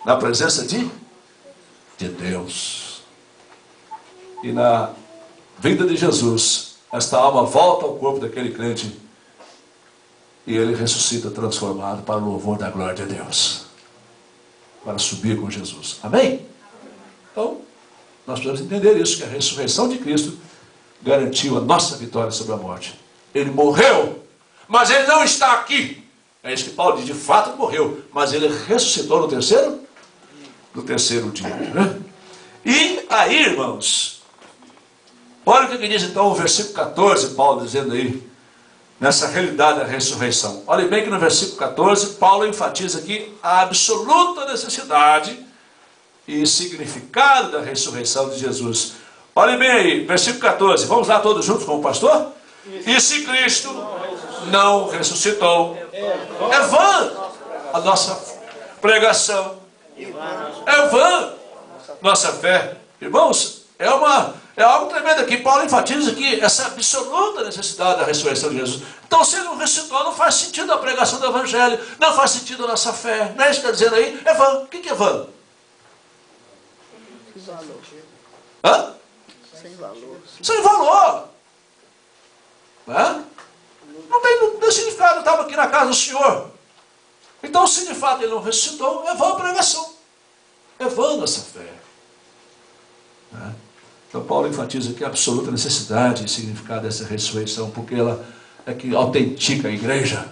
na presença de Deus. E na vinda de Jesus, esta alma volta ao corpo daquele crente e ele ressuscita transformado para o louvor da glória de Deus, para subir com Jesus. Amém? Então, nós precisamos entender isso, que a ressurreição de Cristo garantiu a nossa vitória sobre a morte. Ele morreu, mas ele não está aqui. É isso que Paulo diz, de fato ele morreu, mas ele ressuscitou no terceiro dia. Né? E aí, irmãos, olha o que diz então o versículo 14, Paulo dizendo aí, nessa realidade da ressurreição. Olha bem que no versículo 14, Paulo enfatiza aqui a absoluta necessidade e significado da ressurreição de Jesus. Olha bem aí, versículo 14, vamos lá todos juntos com o pastor? E se Cristo não ressuscitou, é vã a nossa pregação, é vã nossa fé. Irmãos, é algo tremendo aqui. Paulo enfatiza aqui essa absoluta necessidade da ressurreição de Jesus. Então, se ele não ressuscitou, não faz sentido a pregação do Evangelho, não faz sentido a nossa fé. Não é isso que está dizendo aí? É vã. O que é vã? Sem valor. Hã? Sem valor. Sem valor. Não tem significado. Eu estava aqui na casa do Senhor. Então, se de fato ele não ressuscitou, é vã a pregação. É vã nossa fé. Então Paulo enfatiza aqui a absoluta necessidade e significado dessa ressurreição, porque ela é que autentica a igreja.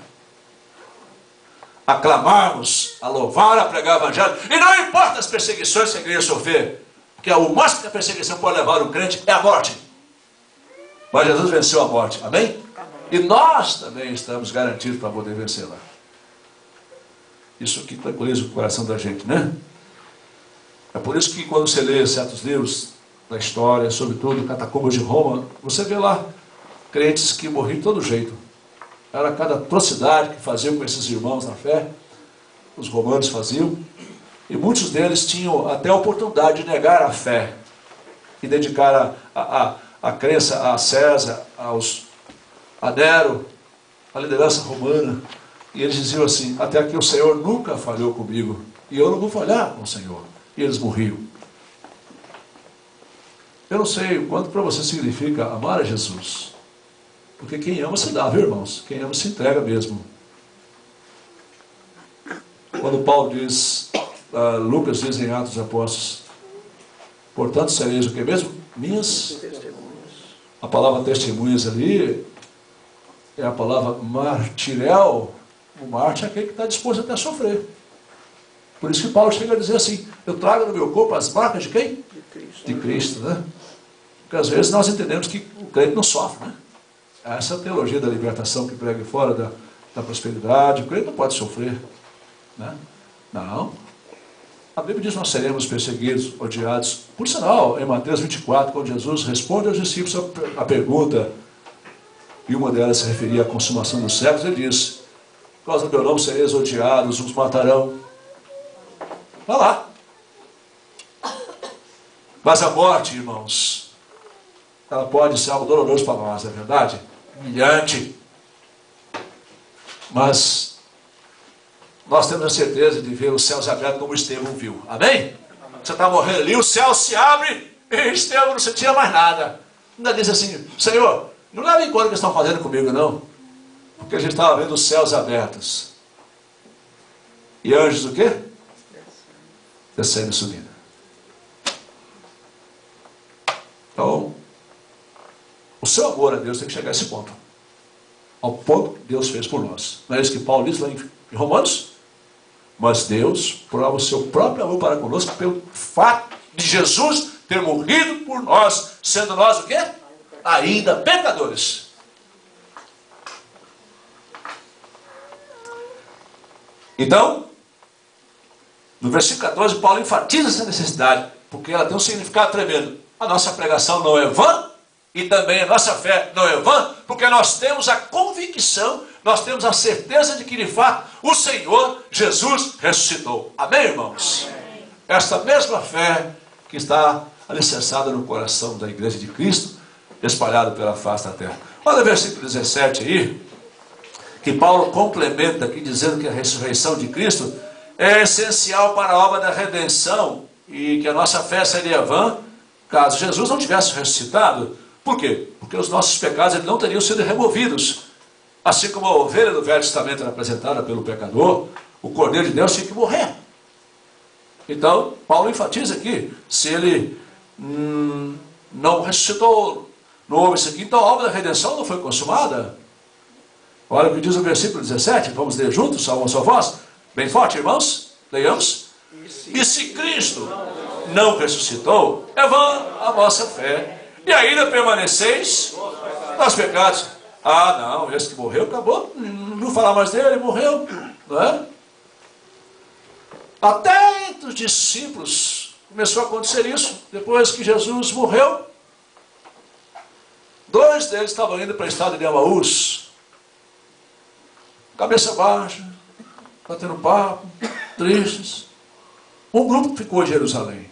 A clamarmos, a louvar, a pregar o Evangelho, e não importa as perseguições que a igreja sofrer, porque o máximo que a perseguição pode levar um crente é a morte. Mas Jesus venceu a morte, amém? E nós também estamos garantidos para poder vencê-la. Isso aqui tranquiliza o coração da gente, né? É por isso que quando você lê certos livros da história, sobretudo Catacumbas de Roma, você vê lá crentes que morriam de todo jeito. Era cada atrocidade que faziam com esses irmãos na fé, os romanos faziam, e muitos deles tinham até a oportunidade de negar a fé e dedicar a crença a César, a Nero, a liderança romana, e eles diziam assim: até aqui o Senhor nunca falhou comigo, e eu não vou falhar com o Senhor. E eles morriam. Eu não sei o quanto para você significa amar a Jesus. Porque quem ama se dá, viu, irmãos? Quem ama se entrega mesmo. Quando Paulo diz, Lucas diz em Atos dos Apóstolos, portanto sereis o que mesmo? Minhas testemunhas. A palavra testemunhas ali é a palavra martirel. O mártir é aquele que está disposto até a sofrer. Por isso que Paulo chega a dizer assim: eu trago no meu corpo as marcas de quem? De Cristo, né? Porque às vezes nós entendemos que o crente não sofre, né? Essa é a teologia da libertação que prega fora da prosperidade. O crente não pode sofrer, né? Não. A Bíblia diz que nós seremos perseguidos, odiados. Por sinal, em Mateus 24, quando Jesus responde aos discípulos a pergunta, e uma delas se referia à consumação dos séculos, ele diz: por causa do meu nome sereis odiados, uns matarão. Vai lá. Mas a morte, irmãos, ela pode ser algo doloroso para nós, é verdade? Humilhante. Mas nós temos a certeza de ver os céus abertos como Estevão viu. Amém? Você está morrendo ali, o céu se abre e Estevão não sentia mais nada. Ainda diz assim: Senhor, não leva em conta o que estão fazendo comigo, não. Porque a gente estava vendo os céus abertos. E anjos o quê? Descendo e subindo. Então, o seu amor a Deus tem que chegar a esse ponto. Ao ponto que Deus fez por nós. Não é isso que Paulo diz lá em Romanos? Mas Deus prova o seu próprio amor para conosco pelo fato de Jesus ter morrido por nós, sendo nós o quê? Ainda pecadores. Então, no versículo 14, Paulo enfatiza essa necessidade, porque ela tem um significado tremendo. A nossa pregação não é vã, e também a nossa fé não é vã, porque nós temos a convicção, nós temos a certeza de que, de fato, o Senhor Jesus ressuscitou. Amém, irmãos? Amém. Esta mesma fé que está alicerçada no coração da igreja de Cristo, espalhada pela face da terra. Olha o versículo 17 aí, que Paulo complementa aqui, dizendo que a ressurreição de Cristo é essencial para a obra da redenção e que a nossa fé seria vã caso Jesus não tivesse ressuscitado. Por quê? Porque os nossos pecados não teriam sido removidos. Assim como a ovelha do Velho Testamento era apresentada pelo pecador, o Cordeiro de Deus tinha que morrer. Então, Paulo enfatiza aqui, se ele não ressuscitou, não houve isso aqui, então a obra da redenção não foi consumada. Olha o que diz o versículo 17, vamos ler juntos, salva a sua voz, bem forte, irmãos, leiamos. E se Cristo não ressuscitou, é vã a vossa fé, e ainda permaneceis nos pecados. Ah, não, esse que morreu, acabou, não vou falar mais dele, morreu, não é? Até entre os discípulos começou a acontecer isso. Depois que Jesus morreu, 2 deles estavam indo para a estrada de Emaús, cabeça baixa, batendo papo, tristes. Um grupo ficou em Jerusalém.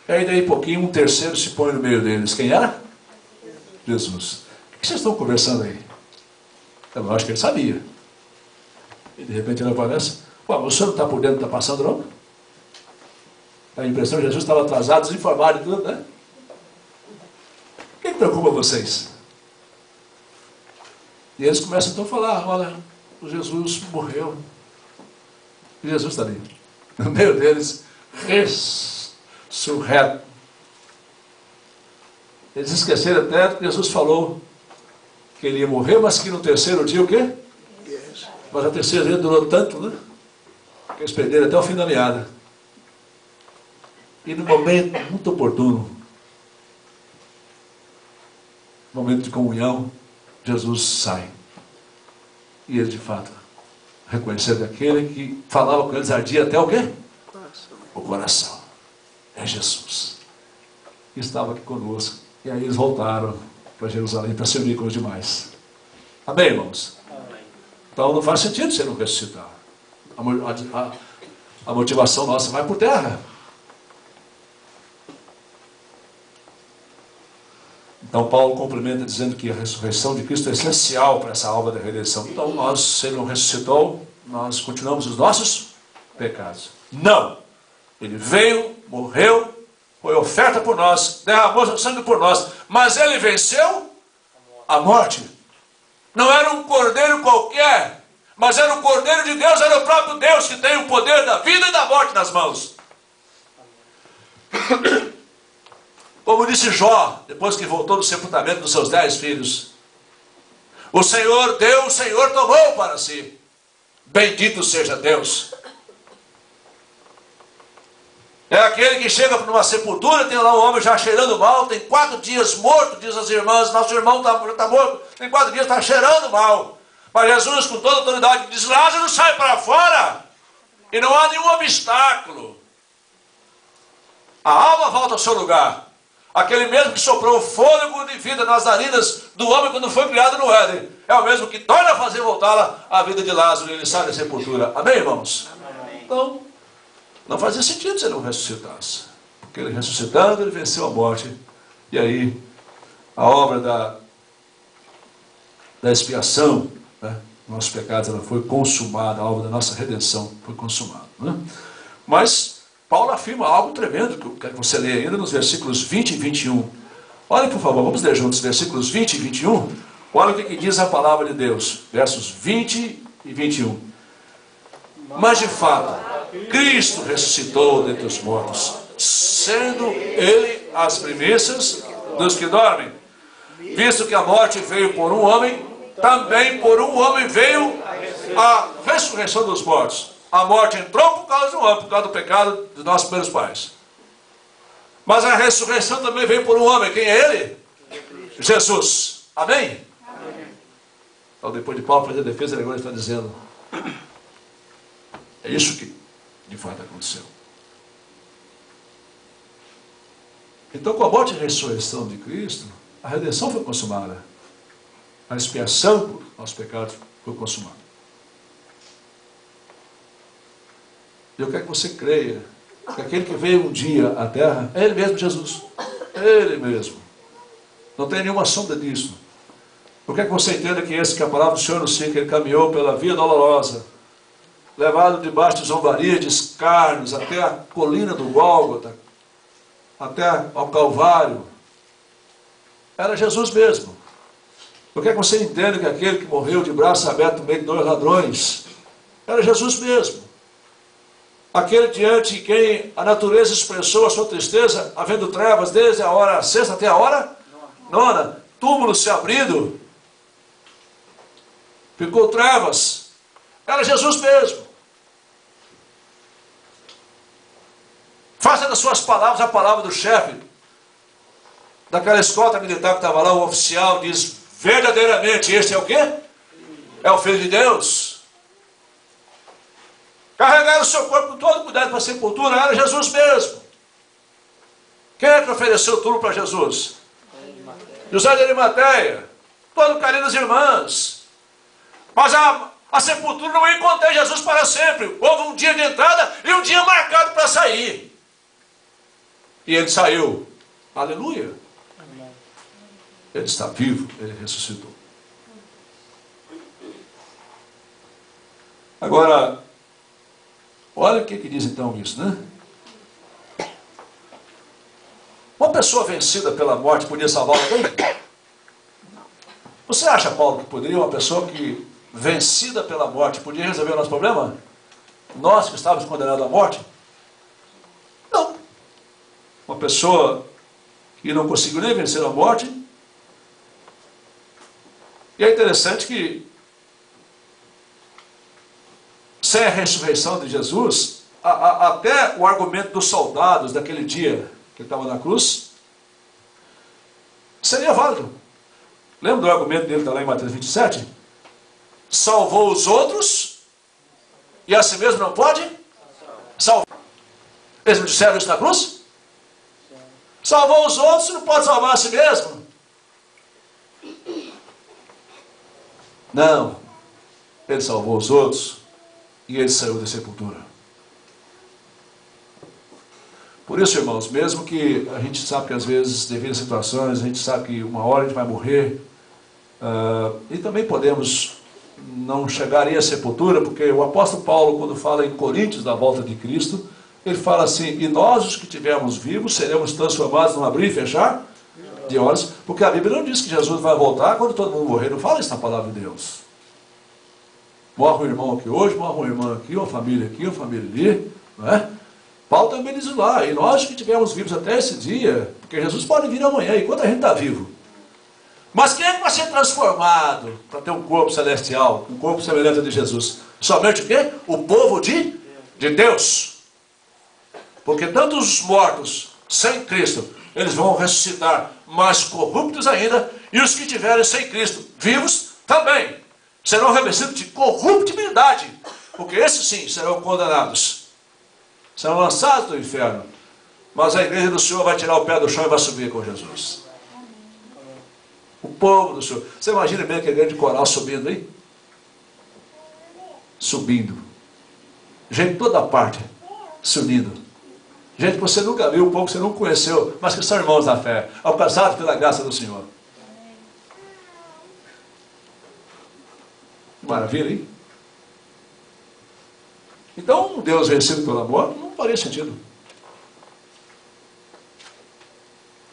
E aí daí pouquinho um terceiro se põe no meio deles. Quem era? Jesus. O que vocês estão conversando aí? Eu acho que ele sabia. E de repente ele aparece. Ué, o senhor não está por dentro, não está passando não? A impressão de Jesus estava atrasado, desinformado e tudo, né? O que preocupa vocês? E eles começam então a falar, olha, o Jesus morreu. E Jesus está ali. No meio deles, ressurreto. Eles esqueceram até que Jesus falou que ele ia morrer, mas que no terceiro dia o quê? Mas a terceira dia durou tanto, né? Que eles perderam até o fim da meada. E no momento muito oportuno, momento de comunhão, Jesus sai. E eles de fato reconheceram aquele que falava com eles, ardia até o quê? O coração. É Jesus. Que estava aqui conosco. E aí eles voltaram para Jerusalém para se unir com os demais. Amém, irmãos? Amém. Então não faz sentido você não ressuscitar. A motivação nossa vai por terra. Então Paulo complementa dizendo que a ressurreição de Cristo é essencial para essa obra da redenção. Então nós, se ele não ressuscitou, nós continuamos os nossos pecados. Não! Ele veio, morreu, foi oferta por nós, derramou seu sangue por nós, mas ele venceu a morte. Não era um cordeiro qualquer, mas era o Cordeiro de Deus, era o próprio Deus que tem o poder da vida e da morte nas mãos. Como disse Jó, depois que voltou do sepultamento dos seus 10 filhos, o Senhor deu, o Senhor tomou para si. Bendito seja Deus. É aquele que chega numa sepultura, tem lá um homem já cheirando mal, tem 4 dias morto, diz as irmãs, nosso irmão está morto, tem 4 dias, está cheirando mal. Mas Jesus, com toda a autoridade, diz, Lázaro, sai para fora, e não há nenhum obstáculo. A alma volta ao seu lugar. Aquele mesmo que soprou o fôlego de vida nas narinas do homem quando foi criado no Éden, é o mesmo que torna a fazer voltá-la à vida de Lázaro, e ele sai da sepultura. Amém, irmãos? Amém. Então, não fazia sentido se ele não ressuscitasse. Porque ele ressuscitando, ele venceu a morte. E aí, a obra da expiação, né, nossos pecados, ela foi consumada, a obra da nossa redenção foi consumada. Né? Mas Paulo afirma algo tremendo, que eu quero que você leia ainda nos versículos 20 e 21. Olha, por favor, vamos ler juntos, versículos 20 e 21. Olha o que diz a palavra de Deus, versos 20 e 21. Mas de fato, Cristo ressuscitou dentre os mortos, sendo Ele as primícias dos que dormem. Visto que a morte veio por um homem, também por um homem veio a ressurreição dos mortos. A morte entrou por causa de um homem, por causa do pecado dos nossos primeiros pais. Mas a ressurreição também veio por um homem. Quem é ele? Jesus. Amém? Então, depois de Paulo fazer a defesa, ele agora está dizendo, é isso que de fato aconteceu. Então, com a morte e a ressurreição de Cristo, a redenção foi consumada. A expiação por nossos pecados foi consumada. E eu quero que você creia que aquele que veio um dia à terra é Ele mesmo, Jesus. Ele mesmo. Não tem nenhuma sombra disso. Eu quero que você entenda que esse que a palavra do Senhor anuncia, que Ele caminhou pela via dolorosa, levado debaixo de zombaria, de escárnios, até a colina do Gólgota, até ao Calvário. Era Jesus mesmo. Porque você entende que aquele que morreu de braço aberto no meio de 2 ladrões, era Jesus mesmo. Aquele diante de quem a natureza expressou a sua tristeza, havendo trevas desde a hora sexta até a hora nona, túmulo se abrindo, ficou trevas, era Jesus mesmo. Faça das suas palavras a palavra do chefe daquela escolta militar que estava lá, o oficial diz, verdadeiramente este é o quê? É o Filho de Deus. Carregaram o seu corpo com todo cuidado para a sepultura, era Jesus mesmo. Quem é que ofereceu tudo para Jesus? José de Arimateia, todo carinho das irmãs. Mas a sepultura não ia conter Jesus para sempre. Houve um dia de entrada e um dia marcado para sair. E ele saiu. Aleluia. Ele está vivo, ele ressuscitou. Agora, olha o que diz então isso, né? Uma pessoa vencida pela morte podia salvar alguém? Você acha, Paulo, que poderia uma pessoa que, vencida pela morte, podia resolver o nosso problema? Nós que estávamos condenados à morte? Não. Uma pessoa que não conseguiu nem vencer a morte. E é interessante que, sem a ressurreição de Jesus, até o argumento dos soldados daquele dia que estava na cruz, seria válido. Lembra do argumento dele, está lá em Mateus 27? Salvou os outros e a si mesmo não pode salvar. Eles me disseram isso na cruz? Salvou os outros e não pode salvar a si mesmo? Não. Ele salvou os outros e ele saiu da sepultura. Por isso, irmãos, mesmo que a gente sabe que às vezes, devido a situações, a gente sabe que uma hora a gente vai morrer, e também podemos não chegar à sepultura, porque o apóstolo Paulo, quando fala em Coríntios da volta de Cristo, ele fala assim, e nós os que estivermos vivos seremos transformados num abrir e fechar de olhos, porque a Bíblia não diz que Jesus vai voltar quando todo mundo morrer, não fala isso na palavra de Deus. Morre um irmão aqui hoje, morre uma irmã aqui, uma família ali, não é? Paulo também diz lá, e nós que estivermos vivos até esse dia, porque Jesus pode vir amanhã, enquanto a gente está vivo. Mas quem é que vai ser transformado para ter um corpo celestial, um corpo semelhante a de Jesus? Somente o quê? O povo de Deus. Porque tanto os mortos sem Cristo, eles vão ressuscitar mais corruptos ainda, e os que estiverem sem Cristo, vivos, também serão revestidos de corruptibilidade, porque esses sim serão condenados. Serão lançados do inferno. Mas a igreja do Senhor vai tirar o pé do chão e vai subir com Jesus. O povo do Senhor. Você imagina bem aquele grande coral subindo aí? Subindo. Gente de toda parte se unindo. Gente que você nunca viu, um povo que você não conheceu, mas que são irmãos da fé, alcançados pela graça do Senhor. Maravilha, hein? Então, Deus vencido pela morte não faria sentido.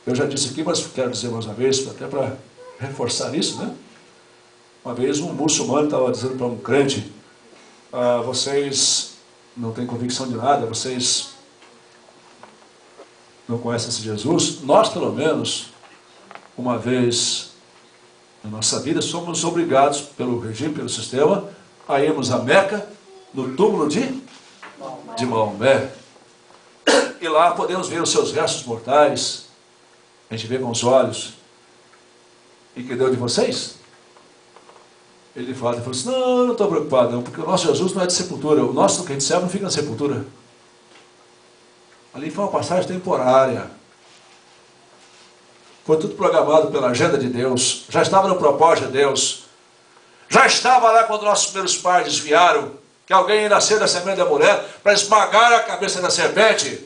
Eu já disse aqui, mas quero dizer mais uma vez, até para reforçar isso, né? Uma vez um muçulmano estava dizendo para um crente, vocês não têm convicção de nada, vocês não conhecem esse Jesus. Nós, pelo menos, uma vez na nossa vida, somos obrigados pelo regime, pelo sistema, a irmos a Meca, no túmulo de Maomé. E lá podemos ver os seus restos mortais. A gente vê com os olhos. E que deu de vocês? Ele falou assim, não estou preocupado não, porque o nosso Jesus não é de sepultura. O nosso que a gente serve não fica na sepultura. Ali foi uma passagem temporária. Foi tudo programado pela agenda de Deus. Já estava no propósito de Deus. Já estava lá quando nossos primeiros pais desviaram, que alguém ia nascer da semente da mulher para esmagar a cabeça da serpente.